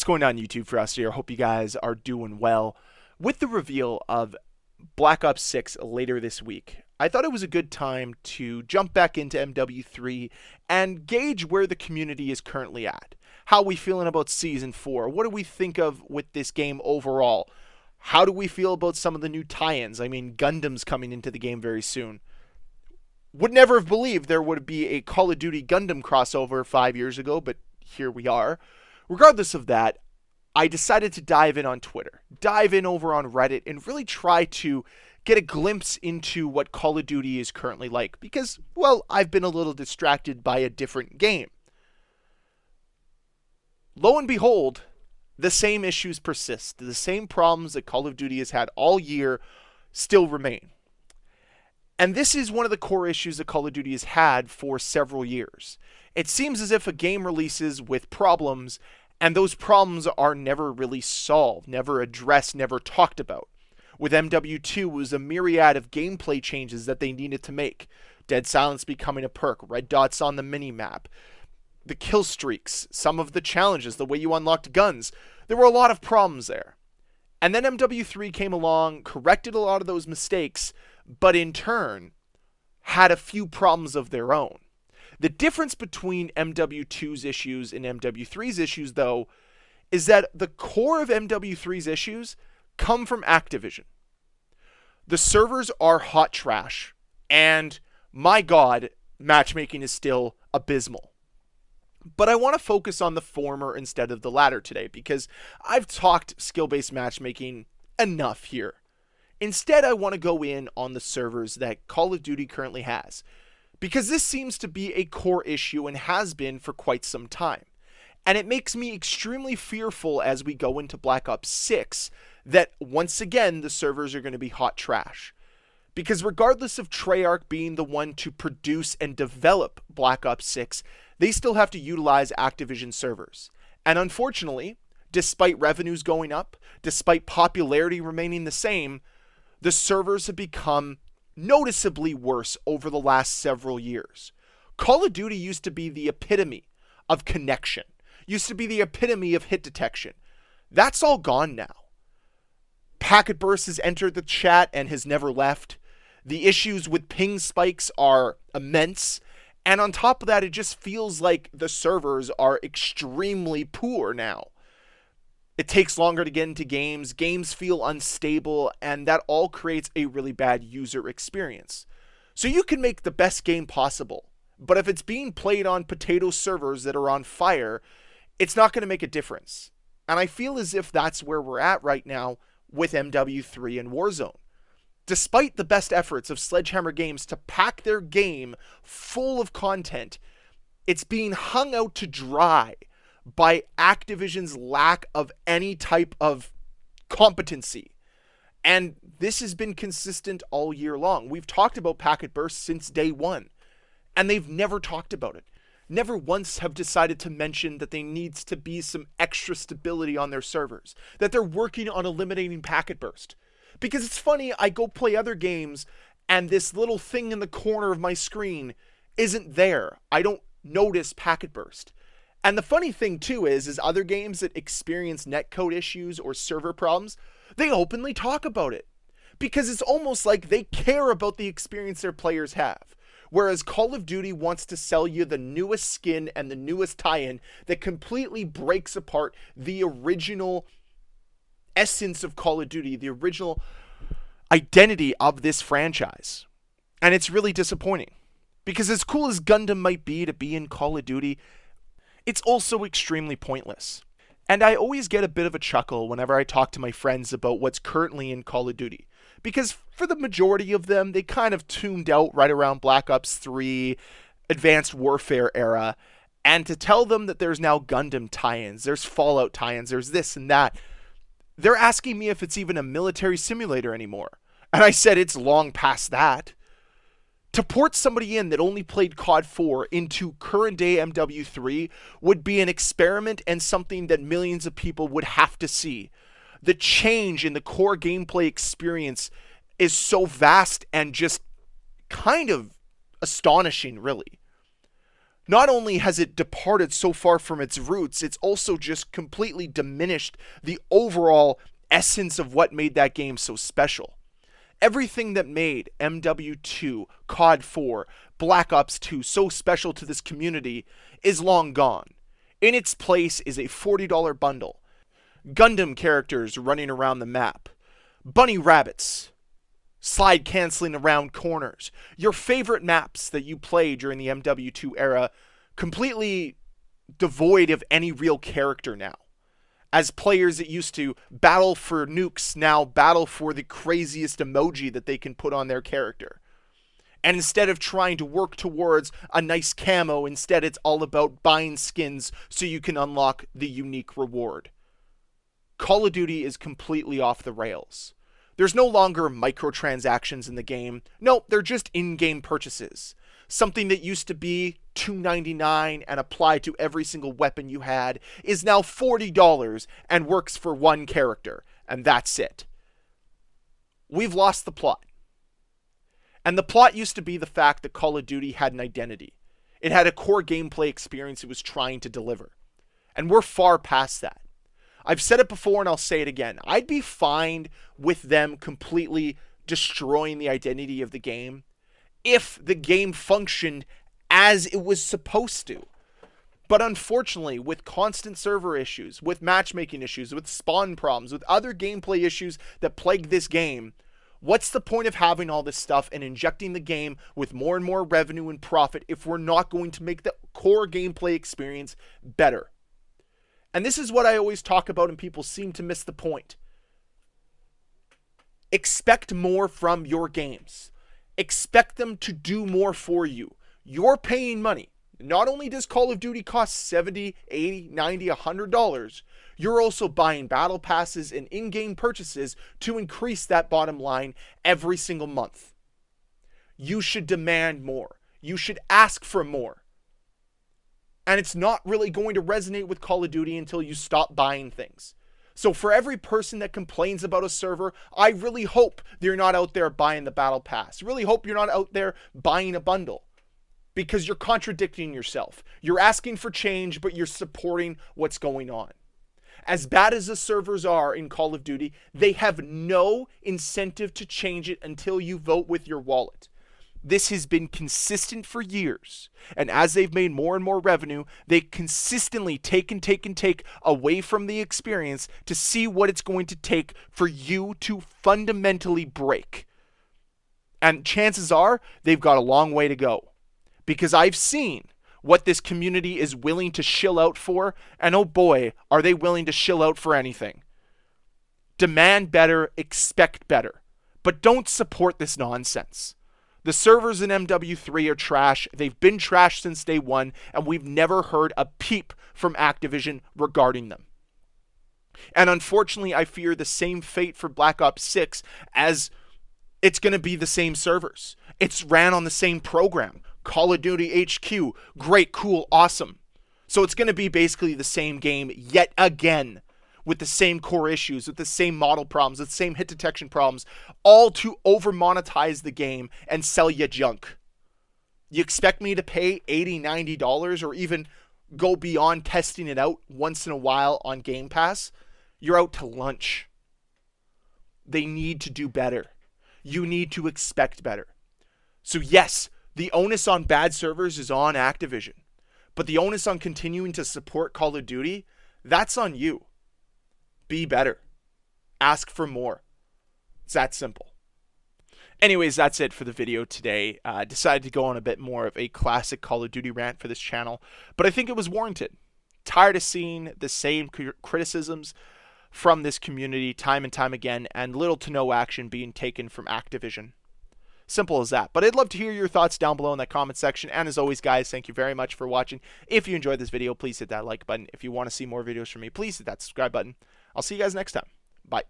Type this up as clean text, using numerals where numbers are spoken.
going on YouTube, Ferocity? I hope you guys are doing well. With the reveal of Black Ops 6 later this week, I thought it was a good time to jump back into MW3 and gauge where the community is currently at. How are we feeling about Season 4? What do we think of with this game overall? How do we feel about some of the new tie-ins? I mean, Gundam's coming into the game very soon. Would never have believed there would be a Call of Duty Gundam crossover 5 years ago, but here we are. Regardless of that, I decided to dive in on Twitter, dive in over on Reddit, and really try to get a glimpse into what Call of Duty is currently like because, well, I've been a little distracted by a different game. Lo and behold, the same issues persist. The same problems that Call of Duty has had all year still remain. And this is one of the core issues that Call of Duty has had for several years. It seems as if a game releases with problems, and those problems are never really solved, never addressed, never talked about. With MW2, it was a myriad of gameplay changes that they needed to make. Dead Silence becoming a perk, red dots on the minimap, the kill streaks, some of the challenges, the way you unlocked guns. There were a lot of problems there. And then MW3 came along, corrected a lot of those mistakes, but in turn, had a few problems of their own. The difference between MW2's issues and MW3's issues, though, is that the core of MW3's issues come from Activision. The servers are hot trash, and my god, matchmaking is still abysmal. But I want to focus on the former instead of the latter today, because I've talked skill-based matchmaking enough here. Instead, I want to go in on the servers that Call of Duty currently has, because this seems to be a core issue and has been for quite some time. And it makes me extremely fearful as we go into Black Ops 6 that once again the servers are going to be hot trash. Because regardless of Treyarch being the one to produce and develop Black Ops 6, they still have to utilize Activision servers. And unfortunately, despite revenues going up, despite popularity remaining the same, the servers have become noticeably worse over the last several years. Call of Duty used to be the epitome of connection, used to be the epitome of hit detection. That's all gone now. Packet burst has entered the chat and has never left. The issues with ping spikes are immense. And on top of that, it just feels like the servers are extremely poor now. It takes longer to get into games, games feel unstable, and that all creates a really bad user experience. So you can make the best game possible, but if it's being played on potato servers that are on fire, it's not going to make a difference. And I feel as if that's where we're at right now with MW3 and Warzone. Despite the best efforts of Sledgehammer Games to pack their game full of content, it's being hung out to dry by Activision's lack of any type of competency. And this has been consistent all year long. We've talked about packet bursts since day one, and they've never talked about it. Never once have decided to mention that there needs to be some extra stability on their servers, that they're working on eliminating packet burst. Because it's funny, I go play other games, and this little thing in the corner of my screen isn't there. I don't notice packet burst. And the funny thing too is other games that experience netcode issues or server problems, they openly talk about it. Because it's almost like they care about the experience their players have. Whereas Call of Duty wants to sell you the newest skin and the newest tie-in that completely breaks apart the original essence of Call of Duty, the original identity of this franchise. And it's really disappointing. Because as cool as Gundam might be to be in Call of Duty, it's also extremely pointless. And I always get a bit of a chuckle whenever I talk to my friends about what's currently in Call of Duty. Because for the majority of them, they kind of tuned out right around Black Ops 3, Advanced Warfare era. And to tell them that there's now Gundam tie-ins, there's Fallout tie-ins, there's this and that, they're asking me if it's even a military simulator anymore. And I said it's long past that. To port somebody in that only played COD 4 into current day MW3 would be an experiment and something that millions of people would have to see. The change in the core gameplay experience is so vast and just kind of astonishing, really. Not only has it departed so far from its roots, it's also just completely diminished the overall essence of what made that game so special. Everything that made MW2, COD 4, Black Ops 2 so special to this community is long gone. In its place is a $40 bundle, Gundam characters running around the map, bunny rabbits, slide canceling around corners, your favorite maps that you played during the MW2 era, completely devoid of any real character now. As players that used to battle for nukes now battle for the craziest emoji that they can put on their character. And instead of trying to work towards a nice camo, instead it's all about buying skins so you can unlock the unique reward. Call of Duty is completely off the rails. There's no longer microtransactions in the game. No, they're just in-game purchases. Something that used to be $2.99 and apply to every single weapon you had is now $40 and works for one character, and that's it. We've lost the plot. And the plot used to be the fact that Call of Duty had an identity. It had a core gameplay experience it was trying to deliver. And we're far past that. I've said it before and I'll say it again. I'd be fine with them completely destroying the identity of the game if the game functioned as it was supposed to. But unfortunately, with constant server issues, with matchmaking issues, with spawn problems, with other gameplay issues that plague this game, what's the point of having all this stuff and injecting the game with more and more revenue and profit if we're not going to make the core gameplay experience better? And this is what I always talk about and people seem to miss the point. Expect more from your games. Expect them to do more for you. You're paying money. Not only does Call of Duty cost $70, $80, $90, $100, you're also buying battle passes and in-game purchases to increase that bottom line every single month. You should demand more. You should ask for more. And it's not really going to resonate with Call of Duty until you stop buying things. So for every person that complains about a server, I really hope you're not out there buying the battle pass. Really hope you're not out there buying a bundle. Because you're contradicting yourself. You're asking for change, but you're supporting what's going on. As bad as the servers are in Call of Duty, they have no incentive to change it until you vote with your wallet. This has been consistent for years. And as they've made more and more revenue, they consistently take away from the experience to see what it's going to take for you to fundamentally break. And chances are, they've got a long way to go. Because I've seen what this community is willing to shill out for, and oh boy, are they willing to shill out for anything. Demand better, expect better. But don't support this nonsense. The servers in MW3 are trash. They've been trash since day one, and we've never heard a peep from Activision regarding them. And unfortunately, I fear the same fate for Black Ops 6 as it's going to be the same servers. It's ran on the same program. Call of Duty HQ, great, cool, awesome. So it's going to be basically the same game yet again, with the same core issues, with the same model problems, with the same hit detection problems, all to over-monetize the game and sell you junk. You expect me to pay $80, $90 or even go beyond testing it out once in a while on Game Pass? You're out to lunch. They need to do better. You need to expect better. So yes, the onus on bad servers is on Activision. But the onus on continuing to support Call of Duty, that's on you. Be better. Ask for more. It's that simple. Anyways, that's it for the video today. I decided to go on a bit more of a classic Call of Duty rant for this channel, but I think it was warranted. Tired of seeing the same criticisms from this community time and time again, and little to no action being taken from Activision. Simple as that. But I'd love to hear your thoughts down below in that comment section. And as always, guys, thank you very much for watching. If you enjoyed this video, please hit that like button. If you want to see more videos from me, please hit that subscribe button. I'll see you guys next time. Bye.